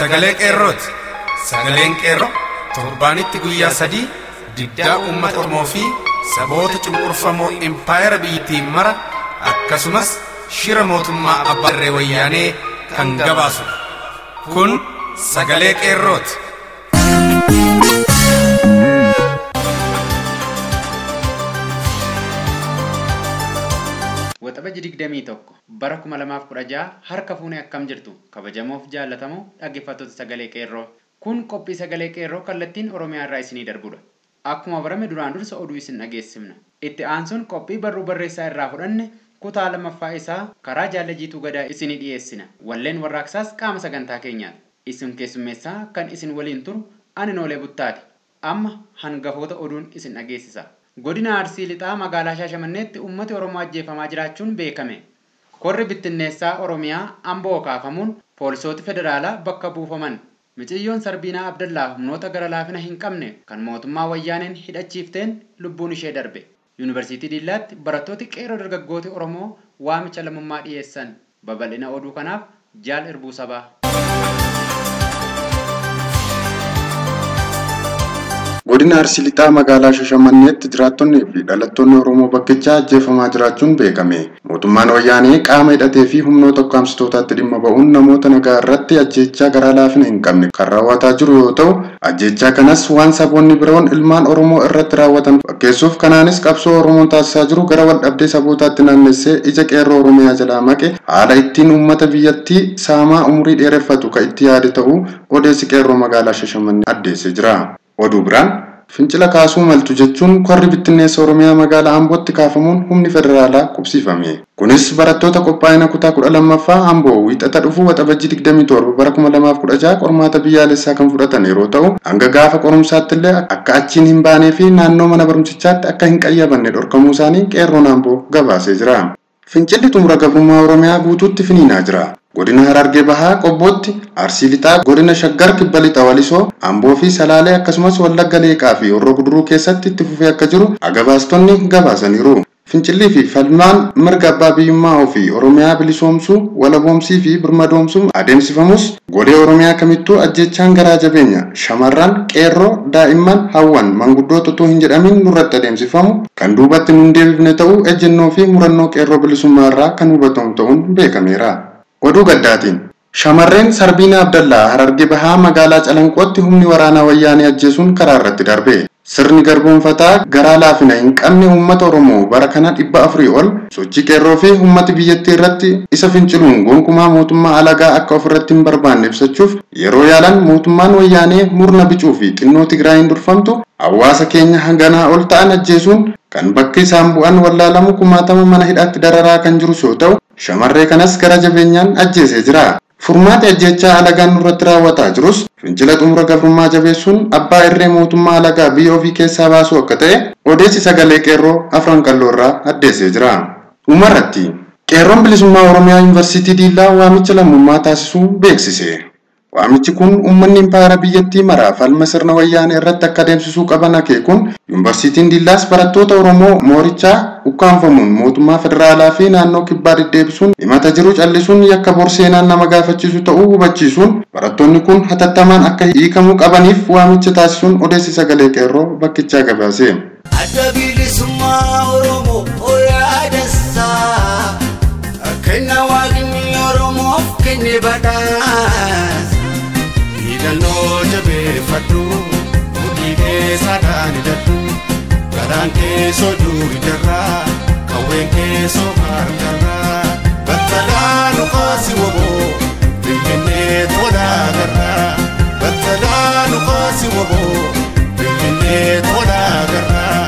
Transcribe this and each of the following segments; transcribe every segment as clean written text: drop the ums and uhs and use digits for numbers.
sagalee qeerrooti. Sagaleen qeerroo torbaanitti guyyaa 3 diddaa uummata Oromoo fi saboota cunqurfamoo impaayera biyyattii mara akkasumas shira mootummaa abbaa irree wayyaanee kan gabaasu. Kun sagalee qeerrooti. Waxabajji 21 bara 2016 harka fuunee akkam jirtu kabajamoof jaallatamoo dhaggeeffattoota sagalee qeerroo. Kun qophii sagalee qeerroo kallattiin Oromiyaa irraa isinii darbudha. Akkuma barame duraan dursa oduu isin dhageessifna. Itti aansuun qophii barruu barreessaa irraa fudhanne kutaa lammaffaa isaa karaa jaallajiituu gadaa isinii dhiyeessina. Walleen warraaqsaas qaama sagantaa keenyaati. Isin keessummeessaa kan isin waliin turu ani Noolee Buttaati. Amma hangafoota oduun isin dhageessisa. Godina Arsii Lixaa magaalaa Shaashamanneetti uummati Oromoo ajjeefamaa jiraachuun beekame. Korri bittinneessaa Oromiyaa Amboo kaafamuun poolisoota federaalaa bakka buufaman. Miciyyoon Sarbiinaa Abdallaa humnoota gara laafina hin qabne kan mootummaa wayyaaneen hidhachiifteen lubbuun ishee darbe. Yuunivarsiitii Diillaatti barattooti qeerroo dargaggooti Oromoo waamicha lammummaa dhiyeessan. Babal'ina oduu kanaaf Jaal Irbuu Sabaa. Godina Arsii Lixaa magaalaa Shaashamanneetti jiraattonnii fi dhalattoonni Oromoo bakkichaa ajjeefamaa jiraachuun beekame. Mootummaan wayyaanee qaama hidhatee fi humnoota ukkaamsitootaatti dhimma ba'uun namoota nagaa irratti ajjeechaa garaa laafina hin qabne kan raawwataa jiru yoo ta'u, ajjeechaa kanas waan saboonni biroon ilmaan Oromoo irratti raawwatan fakkeessuuf kanaanis qabsoo Oromoon taasisaa jiru gara wal dhabdee sabootaatti naannessee ija qeerroo Oromiyaa jalaa maqe haala ittiin uummata biyyattii saamaa umurii dheereffatu kan itti yaade ta'uu odeessi qeerroo magaalaa Shaashamannee addeessee jira. Oduu biraan fincila kaasuu maltu jechuun korri bittinneessa Oromiyaa magaalaa Ambootti kaafamuun humni federaalaa qubsiifame. Kunis barattoota qophaa'ina kutaa 12ffaa Amboo wiixata dhufu waxabajji 27 bara 2016 qormaata biyyaalessaa kan fudhatan yeroo ta'u, hanga gaafa qorumsaatti illee akka achiin hin baanee fi naannoo mana barumsichaatti akka hin qayyabanne dhorkamuu isaanii qeerroon Amboo gabaasee jira. Fincilli xumura gabrummaa Oromiyaa guutuutti finiinaa jira. Godina Harargee Bahaa Qobbootti, Arsii Lixaa, Godina Shaggar Kibba Lixa Walisoo, Amboo fi Salaalee akkasumas Wallagga Leeqaa fi Horroo Guduruu keessatti itti fufee akka jiru gabaastonni gabaasaniiru. Fincillii fi falmaan mirga abbaa biyyummaa ofii Oromiyaa bilisoomsuu, walaboomsii fi birmadoomsuun adeemsifamus godee Oromiyaa kamittuu ajjeechaan garaa jabeenya shamarran, qeerroo, daa'imman, hawwan, manguddoota utuu hin jedhamin nurratti adeemsifamu kan duubatti nun deebifne ta'uu ejjennoo fi murannoo qeerroo bilisummaa irraa kan hubatamu ta'uun beekameera. Oduu gaddaatiin shamarreen Sarbiinaa Abdallaa Harargee Bahaa magaalaa Calanqootti humni waraanaa wayyaanee ajjeesuun karaa irratti darbe. Sirni garboonfataa garaa laafina hin qabne uummata Oromoo bara kana 400 ol sochii qeerroo fi uummati biyyattii irratti isa finciluun gonkumaa mootummaa alagaa akka ofirratti hin barbaanne ibsachuuf yeroo yaalan mootummaan wayyaanee murna bicuu fi xinnoo Tigraayin durfamtu hawaasa keenya hanganaa ol ta'an ajjeesuun kan bakki isaan bu'an wallaalamu kumaatama mana hidhaatti dararaa kan jiru yoo ta'u, shamarree kanas gara jabeenyaan ajjeesee jira. Furmaati ajjeechaa alagaan nurratti raawwataa jirus fincila xumura gabrummaa jabeessuun abbaa irree mootummaa alagaa biyya ofii keessaa baasuu akka ta'e odeessi sagalee qeerroo afran qalloo irraa addeessee jira. Dhumarratti qeerroon bilisummaa Oromiyaa Yuunivarsiitii Diillaa waamicha lammummaa taasisuu beeksise. Waamichi kun uummanni impaayera biyyattii mara falma sirna wayyaanee irratti akka adeemsisuu qaban akeekuun Yuunivarsiitiin Diillaas barattoota Oromoo moorichaa ukkaanfamuun mootummaa federaalaa fi naannoo kibbaa deddeebisuun himata jiru callisuun yakka borseenaan nama gaafachiisu ta'uu hubachiisuun barattoonni kun hatattamaan akka hiikamuu qabaniif waamicha taasisuun odeessi sagalee qeerroo bakkichaa gabaase. Adda bilisummaa Oromoo yaadessaa kenna waaqni Oromoof kenne badhaas hidhannoo jabeeffadhu mudhii keessaadhaan hidhadhu garaan keessoo duudarraa qawween keessoo harkarraa battalaa nuqaasi woboo finfinnee tolaa garraa battalaa nuqaasi woboo finfinnee tolaa garraa.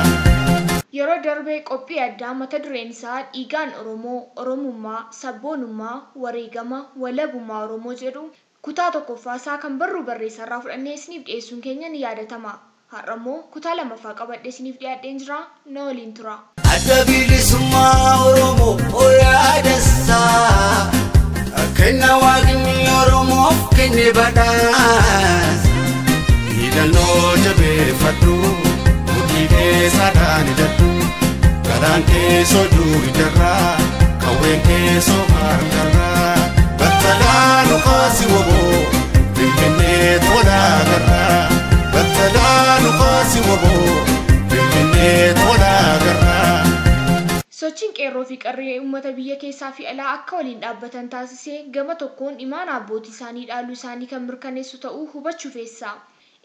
Yeroo darbee qophii addaa mata dureen isaa dhiigaan Oromoo, Oromummaa, sabboonummaa, wareegama, walabummaa Oromoo jedhu kutaa tokkoffaa isaa kan barruu barreessaa irraa fudhannee isiniif dhiyeessuun keenya ni yaadatama. Har'a immoo kutaa lammaffaa qabadhee isiniif dhiyaadheen jira. Na waliin tura. Adda bilisummaa Oromoo yaadessaa kenna waaqni Oromoof kenne badhaas hidhannoo jabeeffadhu mudhii keessaadhaan hidhadhu garaan keessoo duudarraa qawween keessoo harkarraa battalaa nuqaasi woboo finfinnee sochiin qeerroo fi qarree uummata biyya keessaa fi alaa akka waliin dhaabbatan taasisee gama tokkoon imaana abbootii isaanii dhaaluu isaanii kan mirkaneessu ta'uu hubachuu feessa.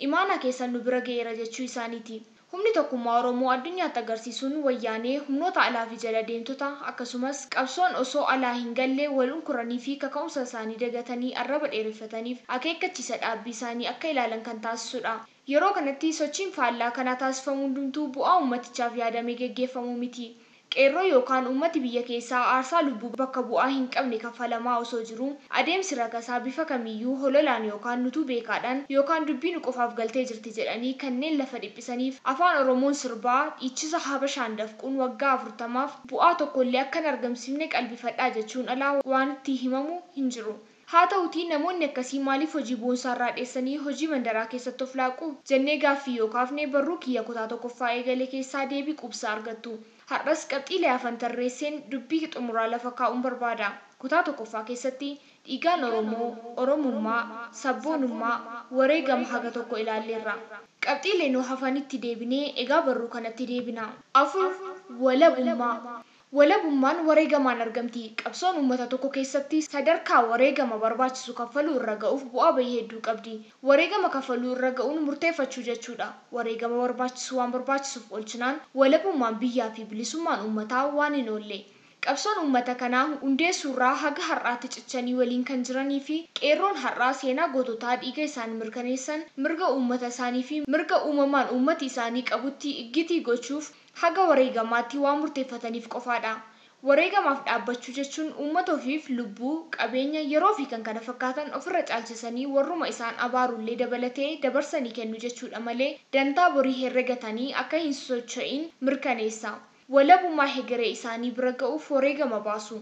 Imaana keessan nu bira ga'eera jechuu isaaniiti. Humni tokkummaa Oromoo addunyaatti agarsiisuun wayyaanee humnoota alaa fi jala deemtota akkasumas qabsoon osoo alaa hin galle wal unkuranii fi kaka'umsa isaanii dagatanii arraba dheereffataniif akeekkachiisa dhaabbii isaanii akka ilaalan kan taasisudha. Yeroo kanatti sochiin faallaa kana taasifamu hundumtuu bu'aa ummatichaaf yaadamee geggeeffamu miti. Qeerroo yookaan ummati biyya keessaa aarsaa lubbuu bakka bu'aa hin qabne kaffalamaa osoo jiru adeemsi ragasaa bifa kamiyyuu hololaan yookaan nutuu beekaadhaan yookaan dubbiin qofaaf galtee jirti jedhanii kanneen lafa dhiphisaniif afaan Oromoon sirbaa dhiichisa habashaan dafquun waggaa 40f bu'aa tokkollee akka hin argamsiifne qalbifadhaa jechuun alaa waan itti himamu hin jiru. Haa ta'utii namoonni akkasii maaliif hojii boonsaarraa dheessanii hojii mandaraa keessatti of laaqu jennee gaaffii yoo kaafne barruu kiyya kutaa tokkoffaa eegale keessaa deebii quubsaa argattu. Har'as qabxiilee afan tarreesseen dubbii xumuraa lafa kaa'uun barbaada. Kutaa tokkoffaa keessatti dhiigaan Oromoo, Oromummaa, sabboonummaa, wareegama haga tokko ilaalleerra. Qabxiilee nuu hafanitti deebinee egaa barruu kanatti deebina. 4. Walabummaa. Walabummaan wareegamaan argamti. Qabsoon uummata tokko keessatti sadarkaa wareegama barbaachisu kaffaluu irra ga'uuf bu'aa bahii hedduu qabdi. Wareegama kaffaluu irra ga'uun murteeffachuu jechuudha. Wareegama barbaachisu waan barbaachisuuf oolchinaan walabummaan biyyaa fi bilisummaan uummataa waan hin oolle. Qabsoon uummata kanaa hundeessuurraa haga har'aatti cichanii waliin kan jiranii fi qeerroon har'aa seenaa goototaa dhiiga isaan mirkaneessan mirga uummata isaanii fi mirga uumamaan uummati isaanii qabutti iggitii gochuuf haga wareegamaatti waan murteeffataniif qofaadha. Wareegamaaf dhaabbachuu jechuun uummata ofiif lubbuu, qabeenya, yeroo fi kan kana fakkaatan ofirra caalchisanii warruma isaan abaarullee dabalatee dabarsanii kennu jechuudha malee dantaa borii herregatanii akka hin socho'in mirkaneessa. Walabummaa hegeree isaanii bira ga'uuf wareegama baasu.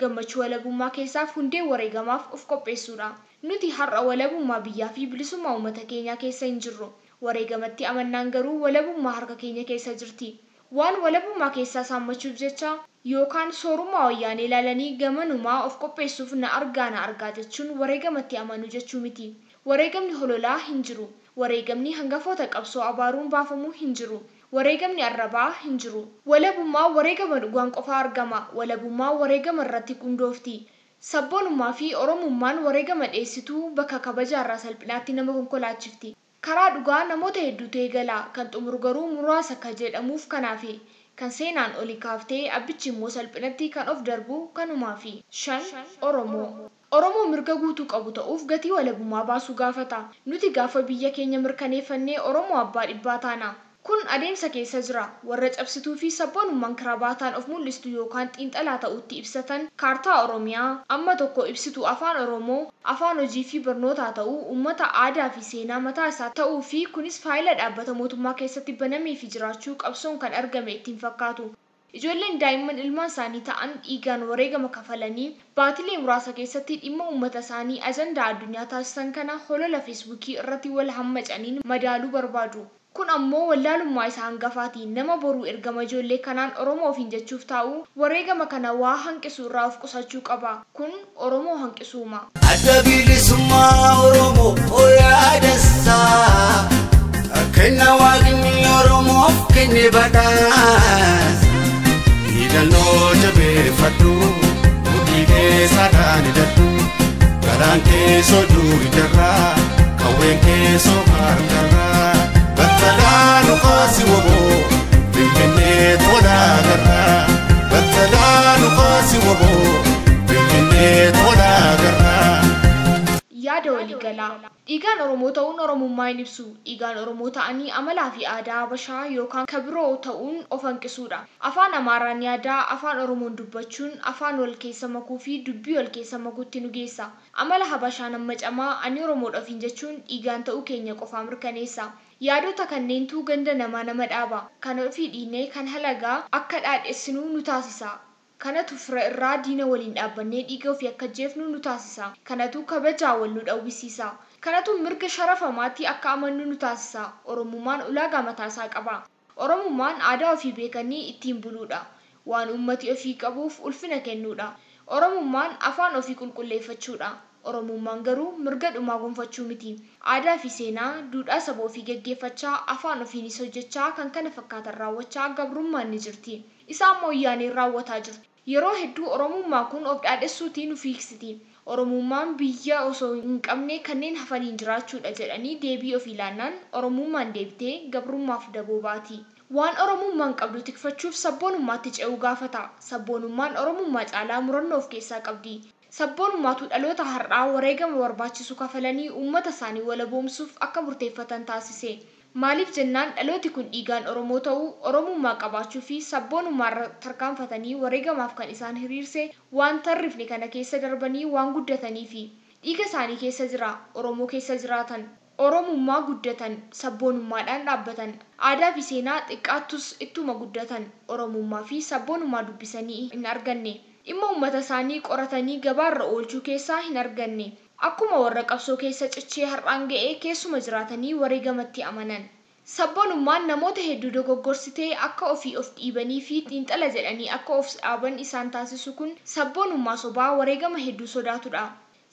Gammachuu walabummaa keessaaf hundee wareegamaaf of qopheessuudha. Nuti har'a walabummaa biyyaa fi bilisummaa uummata keenyaa keessa hin jirru. Wareegamatti amannaan garuu walabummaa harka keenya keessa jirti. Waan walabummaa keessaa saammachuuf jecha yookaan soorummaa wayyaanee ilaalanii gamanumaa of qopheessuuf na argaa jechuun wareegamatti amanu jechuu miti. Wareegamni hololaa hin jiru. Wareegamni hangafoota qabsoo abaaruun baafamuu hin jiru. Wareegamni arrabaa hin jiru. Walabummaa wareegama dhugaan qofaa argama. Walabummaa wareegama irratti qundoofti. Sabboonummaa fi Oromummaan wareegama dheessituu bakka kabajaarraa salphinaatti nama konkolaachifti. Karaa dhugaa namoota hedduutu eegala. Kan xumuru garuu muraasa akka jedhamuuf kanaafi. Kan seenaan olii kaaftee abbichi immoo salphinatti kan of darbu kanumaafi. 5. Oromoo. Oromoo mirga guutuu qabu ta'uuf gatii walabummaa baasuu gaafata. Nuti gaafa biyya keenya mirkaneeffannee Oromoo abbaa dhibbaa taana. Kun adeemsa keessa jira. Warra cabsituu fi sabboonummaan kirabaataan of mul'istu yookaan xiinxalaa ta'utti ibsatan kaartaa Oromiyaa amma tokko ibsitu afaan Oromoo afaan hojii fi barnootaa ta'uu uummata aadaa fi seenaa mataa isaa ta'uu fi kunis faayila dhaabbata mootummaa keessatti banamee fi jiraachuu qabsoon kan argame ittiin fakkaatu. Ijoolleen daa'imman ilmaan isaanii ta'an dhiigaan wareegama kafalanii baatilee muraasa keessatti dhimma uummata isaanii ajandaa addunyaa taasisan kana holola feesbuukii irratti wal hammacaniin madaaluu barbaadu. Kun ammoo wallaalummaa isaa hangafaatiin nama boruu ergama ijoollee kanaan Oromoo ofiin jechuuf taa'u wareegama kana waa hanqisuu irraa of qusachuu qaba. Kun Oromoo hanqisuuma. Adda bilisummaa Oromoo yaadassaa kenna waaqni Oromoof kenne badhaas hidhannoo jabeeffadhu mudhii keessaadhaan hidhadhu garaan keessoo duudarraa qawween keessoo harkarraa. Battalanu kasi wobo, bimine tola garra. Battalanu kasi wobo, bimine tola garra. Yaada walii galaa. Dhiigaan Oromoo ta'uun Oromummaa hin ibsu. Dhiigaan Oromoo ta'anii amalaa fi aadaa Habashaa yookaan kabiroo ta'uun of hanqisuudha. Afaan Amaaraan yaadaa afaan Oromoon dubbachuun afaan wal keessa makuu fi dubbii wal keessa makuutti nu geessa. Amala Habashaan ammacamaa ani Oromoodha ofiin jechuun dhiigaan ta'uu keenya qofaa mirkaneessa. Yaadota kanneentu ganda nama dhaaba. Kana ofii dhiinee kan halagaa akka dhaadheessinuu nu taasisa. Kanatu fira irraa diina waliin dhaabbannee dhiiga ofii akka jeefnu nu taasisa. Kanatu kabajaa wal nu dhawwisiisa. Kanatu mirga sharafamaatti akka amannu nu taasisa. Oromummaan ulaagaa mataasaa qaba. Oromummaan aadaa ofii beekanii ittiin buluudha. Waan uummati ofii qabuuf ulfina kennuudha. Oromummaan afaan ofii qulqulleeffachuudha. Oromummaan garuu mirga dhumaa gonfachuu miti. Aadaa fi seenaa, duudhaa saba ofii gaggeeffachaa, afaan ofiinis hojjechaa kan kana fakkaatan raawwachaa gabrummaan ni jirti. Isaan mooyyaanii raawwataa jiru. Yeroo hedduu Oromummaa kun of dhaadhessuutiin nu fiiksiti. Oromummaan biyya osoo hin qabne kanneen hafaniin jiraachuudha jedhanii deebii ofii laannaan Oromummaan deebitee gabrummaaf daboo baati. Waan Oromummaan qabdu tikfachuuf sabboonummaatti ce'uu gaafata. Sabboonummaan Oromummaa caalaa murannoo of keessaa qabdi. Sabboonummaatu dhaloota har'aa wareegama barbaachisu kafalanii uummata isaanii walaboomsuuf akka murteeffatan taasise. Maaliif jennaan dhalooti kun dhiigaan Oromoo ta'uu, Oromummaa qabaachuu fi sabboonummaa tarkaanfatanii wareegamaaf kan isaan hiriirse waan tarrifne kana keessa darbanii waan guddatanii fi dhiiga isaanii keessa jira. Oromoo keessa jiraatan. Oromummaa guddatan, sabboonummaadhaan dhaabbatan, aadaa fi seenaa xiqqaattus ittuma guddatan, Oromummaa fi sabboonummaa dubbisanii hin arganne. Dhimma uummata isaanii qoratanii gabaarra oolchuu keessaa hin arganne. Akkuma warra qabsoo keessa cichee har'aan ga'ee keessuma jiraatanii wareegamatti amanan. Sabboonummaan namoota hedduu dogoggorsitee akka ofii of dhiibanii fi xiinxala jedhanii akka of dhaaban isaan taasisu kun sabboonummaa sobaa wareegama hedduu sodaatudha.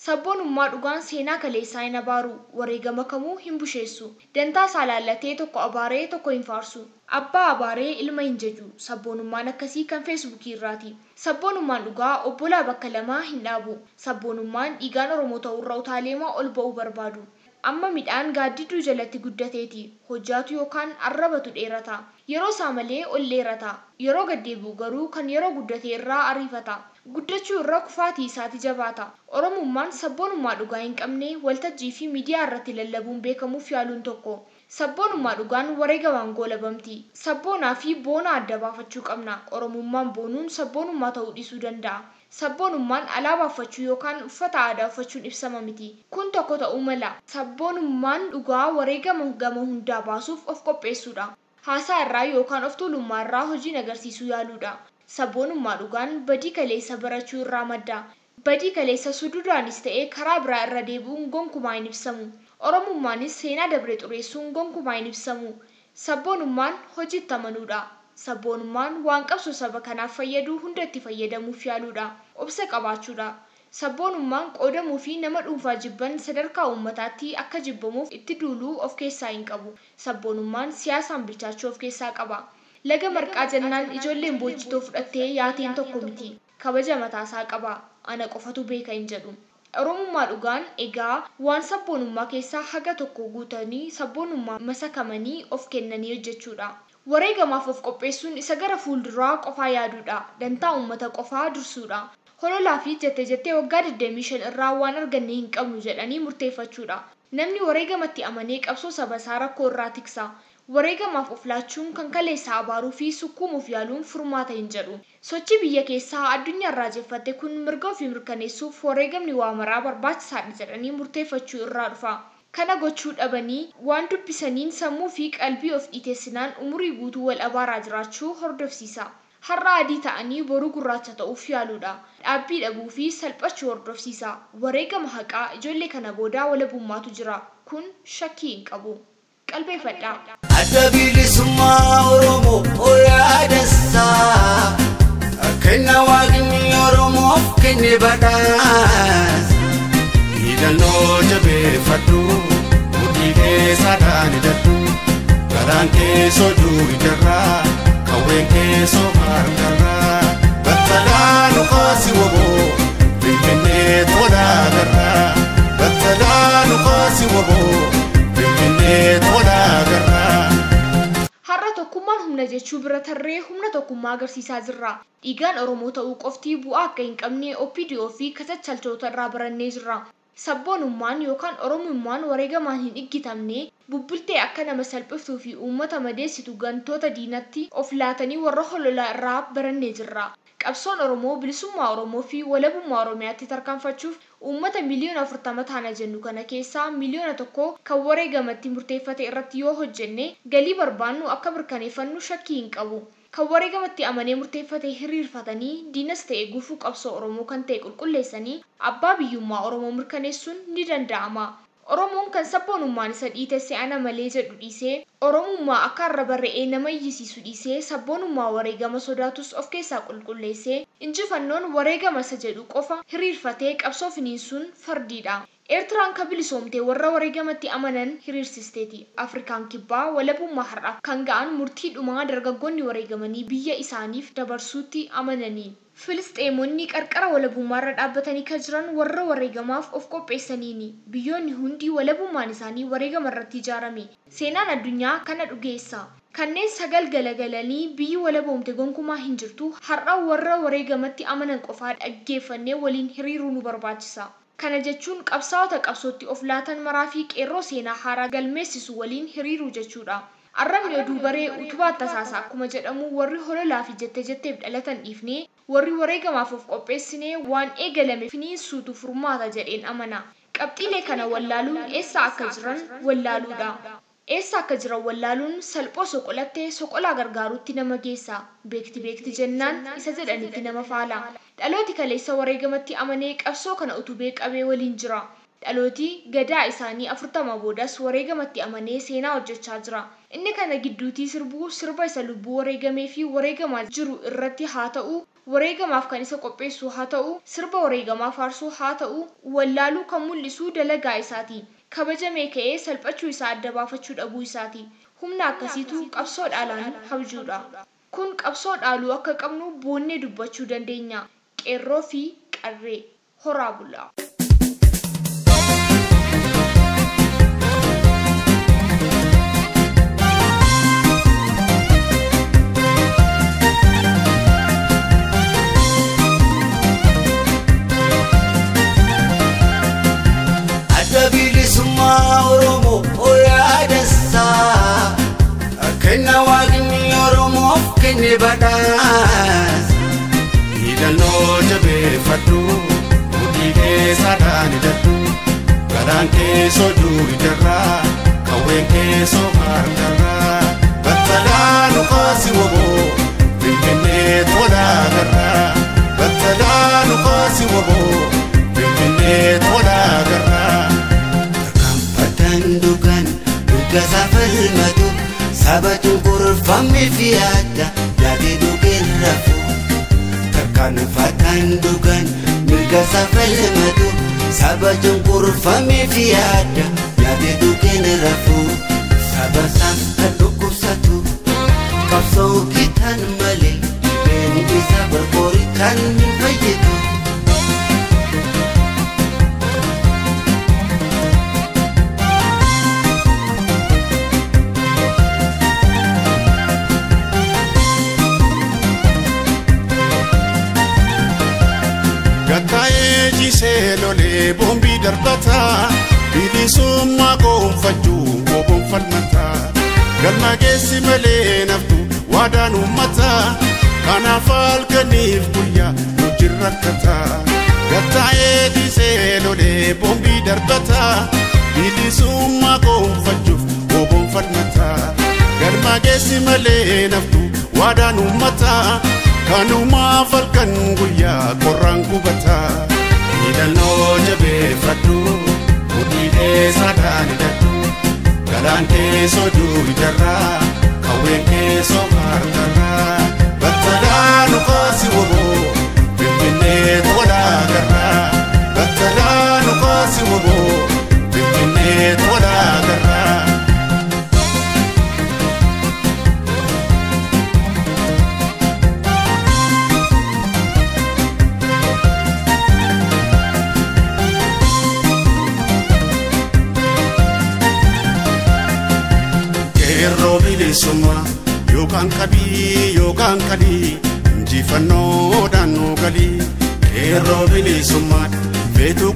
Sabboonummaa dhugaan seenaa kaleessaa hin abaaru, wareegama kamuu hin busheessu. Dantaa isaa laallatee tokko abaaree tokko hin faarsu. Abbaa abaaree ilma hin jaju. Sabboonummaan akkasii kan feesbuukii irraati. Sabboonummaan dhugaa obbolaa bakka lamaa hin dhaabu. Sabboonummaan dhiigaan Oromoo ta'urra utaaleemaa ol ba'uu barbaadu. Amma midhaan gaaddiduu jalatti guddateeti. Hojjaatu yookaan arrabatu dheerata. Yeroo isaa malee ol dheerata. Yeroo gaddeebi'u garuu kan yeroo guddate irraa ariifata. Guddachuu irra kufaatii isaati jabaata. Oromummaan sabboonummaa dhugaa hin qabne waltajjii fi miidiyaa irratti lallabuun beekamuuf yaaluun tokko. Sabboonummaa dhugaan wareegamaan goolabamti. Sabboonaa fi boona adda baafachuu qabna. Oromummaan boonuun sabboonummaa ta'uu dhiisuu danda'a. Sabboonummaan alaabaa uffachuu yookaan uffata aadaa uffachuun ibsama miti. Kun tokko ta'uu mala. Sabboonummaan dhugaa wareegama gama hundaa baasuuf of qopheessuudha. Haasaa irraa yookaan of tuulummaa irraa hojiin agarsiisuu yaaluudha. Sabboonummaa dhugaan badii kaleessa barachuu irraa madda. Badii kaleessa sududaanis ta'ee karaa biraa irra deebi'uun gonkumaa hin ibsamu. Oromummaanis seenaa dabre xureessuun gonkumaa hin ibsamu. Sabboonummaan hojiitti amanuudha. Sabboonummaan waan qabsoo saba kanaaf fayyadu hunda itti fayyadamuuf yaaluudha. Obsa qabaachuudha. Sabboonummaan qoodamuu fi nama dhuunfaa jibban sadarkaa uummataatti akka jibbamuuf itti duuluu of keessaa hin qabu. Sabboonummaan siyaasaan bilchaachuu of keessaa qaba. Laga marqaa jennaan ijoolleen boojjitoo fudhattee yaateen tokko miti. Kabaja mataasaa qaba. Ana qofatu beeka hin jedhu. Oromummaa dhugaan egaa waan sabboonummaa keessaa haga tokko guutanii sabboonummaa masakamanii of kennanii hojjechuudha. Wareegamaaf of qopheessuun isa gara fuulduraa qofaa yaaduudha. Dantaa uummata qofaa dursuudha. Hololaa fi jettee waggaa 25 irraa waan arganne hin qabnu jedhanii murteeffachuudha. Namni wareegamatti amanee qabsoo saba isaa rakkoo irraa tiksa. Wareegamaaf of laachuun kan kaleessaa abaaruu fi sukkuumuuf yaaluun furmaata hin jedhu. Sochii biyya keessaa addunyaa irraa jeffatte kun mirga ofii mirkaneessuuf wareegamni waa maraa barbaachisaadha jedhanii murteeffachuu irraa dhufa. Kana gochuu dhabanii waan dubbisaniin sammuu fi qalbii of dhiiteessinaan umurii guutuu wal abaaraa jiraachuu hordofsiisa. Har'a adii ta'anii boruu gurraacha ta'uuf yaaluudha. Dhaabbii dhabuu fi salphachuu hordofsiisa. Wareegama haqaa ijoollee kana boodaa walabummaatu jira. Kun shakkii hin qabu. Qalbeeffadhaa. Adda bilisummaa Oromoo yaadessaa. Kenna waaqni Oromoof kenne badhaasa. Hidhannoo jabeeffadhu mudhii keessaadhaan hidhadhu. Garaan keessoo duudarraa kawween keessoo harkarraa. Battalaa nuqaasi woboo finfinnee tolaa garraa. Battalaa nuqaasi woboo finfinnee tolaa garraa. Har'a tokkummaan humna jechuu bira tarree humna tokkummaa agarsiisaa jirra. Dhiigaan Oromoo ta'uu qofti bu'aa akka hin qabne OPDO fi kasachalchoota irraa barannee jirra. Sabboonummaan yookaan Oromummaan wareegamaan hin dhiggitamne bubbultee akka nama salphiftuu fi uummata madeessitu gantoota diinatti of laatanii warra hololaa irraa barannee jirra. Qabsoon Oromoo bilisummaa Oromoo fi walabummaa Oromiyaatti tarkaanfachuuf uummata miliyoona 40 taana jennu kana keessaa miliyoona 1 kan wareegamatti murteeffate irratti yoo hojjenne galii barbaannu akka mirkaneeffannu shakkii hin qabu. Kan wareegamatti amanee murteeffate hiriirfatanii diinas ta'e gufuu qabsoo Oromoo kan ta'e qulqulleessanii abbaa biyyummaa Oromoo mirkaneessuun ni danda'ama. Oromoon kan sabboonummaan isa dhiite se'ana malee jedhu dhiisee Oromummaa akka irra barre'ee nama iyyisiisu dhiisee sabboonummaa wareegama sodaatus of keessaa qulqulleessee injifannoon wareegama isa jedhu qofa hiriirfatee qabsoo finiinsuun fardiidha. Eertiraan kan bilisoomtee warra wareegamatti amanan hiriirsisteeti. Afrikaan kibbaa walabummaa har'aaf kan ga'an murtii dhumaa dargaggoonni wareegamanii biyya isaaniif dabarsuutti amananii. Filisxeemonni qarqara walabummaarra dhaabbatanii kan jiran warra wareegamaaf of qopheessaniini. Biyyoonni hundi walabummaan isaanii wareegama irratti ijaarame. Seenaan addunyaa kana dhugeessa. Kanneen sagal galagalanii biyyi walaboomte gonkumaa hin jirtu har'a warra wareegamatti amanan qofaa dhaggeeffannee waliin hiriiruu nu barbaachisa. Kana jechuun qabsaa'ota qabsootti of laatan maraa fi qeerroo seenaa haaraa galmeessisu waliin hiriiruu jechuudha. Arrabni oduu baree utubaa tasaasaa akkuma jedhamu warri hololaa fi jetteef dhalatan dhiifnee warri wareegamaaf of qopheessinee waan eegalame finiinsuutu furmaata jedheen amana. Qabxiilee kana wallaaluun eessa akka jiran wallaaluudha. Eessa akka jiran wallaaluun salphoo soqolattee soqolaa gargaaruutti nama geessa. Beekti jennaan isa jedhanitti nama faala. Dhalooti kaleessa wareegamatti amanee qabsoo kana utubee qabee waliin jira. Dhalooti gadaa isaanii 40 boodas wareegamatti amanee seenaa hojjechaa jira. Inni kana gidduutii sirba isa lubbuu wareegamee fi wareegamaa jiru irratti haa ta'u, wareegamaaf kan isa qopheessu haa ta'u, sirba wareegamaa faarsuu haa ta'u, wallaaluu kan mul'isu dalagaa isaati. Kabajamee ka'ee salphachuu isaa adda baafachuu dhabuu isaati. Humna akkasiitu qabsoo dhaalaan habjuudha. Kun qabsoo dhaaluu akka qabnu boonnee dubbachuu dandeenya. Qeerroo fi qarree horaa bulaa. Oromo oya dessa kenna wagni Oromo kenne badas idano jabe fatu mudide sadani datu garanke soju idara kawenke so hartara batalanu qasiwo bimne tola garra batalanu qasiwo bimne tola garra Dukan gasa falmatu sabatu kurfami fiada jadi dukin rafu terkan fatan dukan gasa falmatu sabatu kurfami fiada jadi dukin rafu sabasam kadukur satu kapso kitan male ben bisa berkorikan fajitu Gatae jise lole bombi darbata bilisumma gonfaju obon falmata galma geessi malee naftu waadaan ummata kanaaf halkaniif guyyaa nu jirrakkata. Gatae jise lole bombi darbata bilisumma gonfajuuf obon falmata galma geessi malee naftu waadaan ummata kanuma falkan guyyaa korraan gubata hidhannoo jabeeffadhu mudhiidhe saadhaan hidhadhu galaan keessoo duudarraa kawween keessoo harkarraa battalaan ukaasi woboo finfinnee tolaa garraa battalaan ukaasi woboo finfinnee tolaa garraa. Suma yookaan kadii injifannoo daannoo galii qeerroo bilisummaa feetuu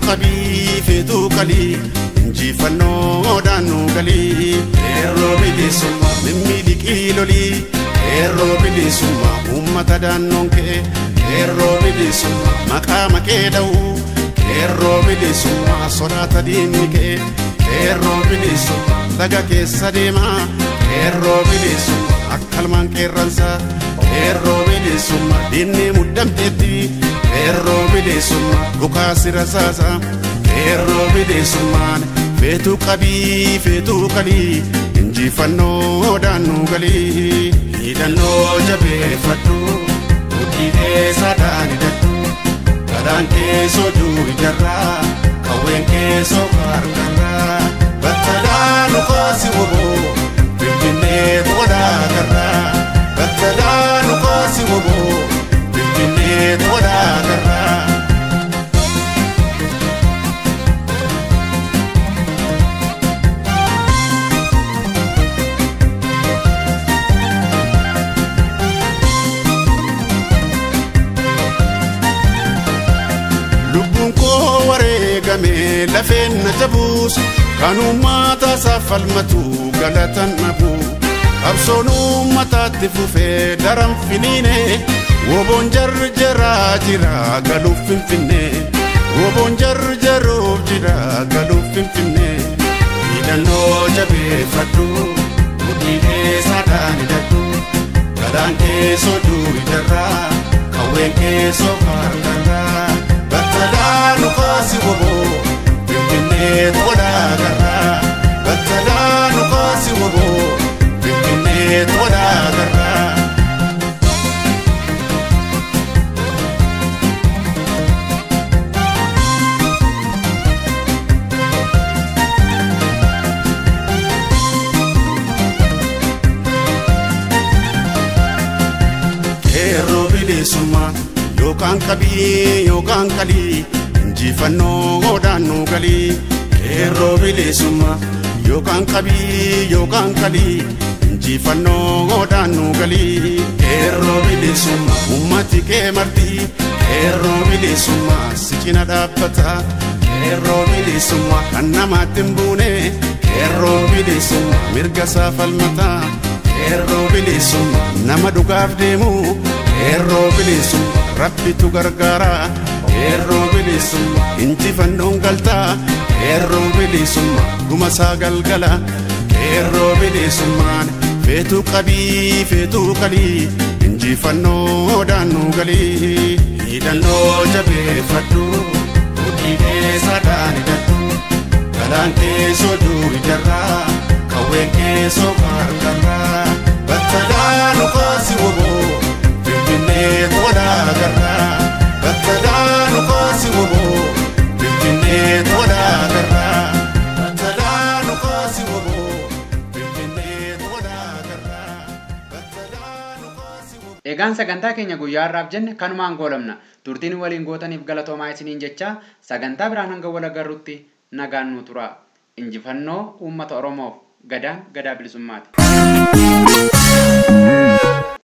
qalii injifannoo daannoo galii qeerroo bilisummaa mimmiidhiqii lolii qeerroo bilisummaa uummata daannoon ka'e qeerroo bilisummaa maqaa maqee dha'uu qeerroo bilisummaa sodaata diinni ka'e qeerroo bilisummaa laga keessa deemaa qeerroo bilisummaa akkalmaan qeerransa qeerroo bilisummaa diinni muddamteetti qeerroo bilisummaa dhukaasi rasaasa qeerroo bilisummaan feetu qabii feetu qalii injifannoodhaan nu galii hidhannoo jabeeffadhu mudhiilee saadhaan hidhadhu galaan keessoo duujarraa qawween keessoo harkarraa battalaa nu kaasi woboo finfinnee toodhaa garraa battalaa nu kaasi woboo finfinnee toodhaa garraa. Lafeen na jabuus kan uummata saafalmatu galatan nabu qabsoon uummataatti fufee daran finiine woboon jarjaraa jira galuuf finfinnee woboon jarjaruuf jira galuuf finfinnee hidhannoo jabeeffadhu mudhiilee saadhaan hidhadhu galaan keessoo duujarraa qawween keessoo harkarraa battalaa nu kaasi woboo finfinnee toodhaa garraa battalaa nu kaasi woboo finfinnee toodhaa garraa. Qeerroo bilisummaa yookaan qabii yookaan qalii injifannoodhaan nu galii qeerroo bilisummaa yookaan qabii yookaan qalii injifannoodhaan nu galii qeerroo bilisummaa ummati kee martii qeerroo bilisummaa si cina dhaabbata qeerroo bilisummaa kan namaatti hin buune qeerroo bilisummaa mirga isaa falmata qeerroo bilisummaa nama dhugaaf deemu qeerroo bilisummaa rabbitu gargaara qeerroo bilisummaa injifannoon galtaa qeerroo bilisummaa dhuma isaa galgala qeerroo bilisummaan feetu qabii feetu qalii injifannoodhaan nu galii hidhannoo jabeeffadhu mudhiilee saadhaan hidhadhu galaan keessoo duujarraa qawween keessoo harkarraa battalaa nu kaasi woboo finfinnee toodhaa garraa battalaa nu kaasi woboo finfinnee toodhaa garraa battalaa nu kaasi woboo finfinnee toodhaa garraa battalaa nu kaasi woboo. Egaan sagantaa keenya guyyaa har'aaf jenne kanumaan goolabna. Turtiin waliin gootaniif galatoomaa isiniin jecha sagantaa biraan hanga wal agarrutti nagaan nu tura. Injifannoo uummata Oromoof. Gadaa bilisummaati.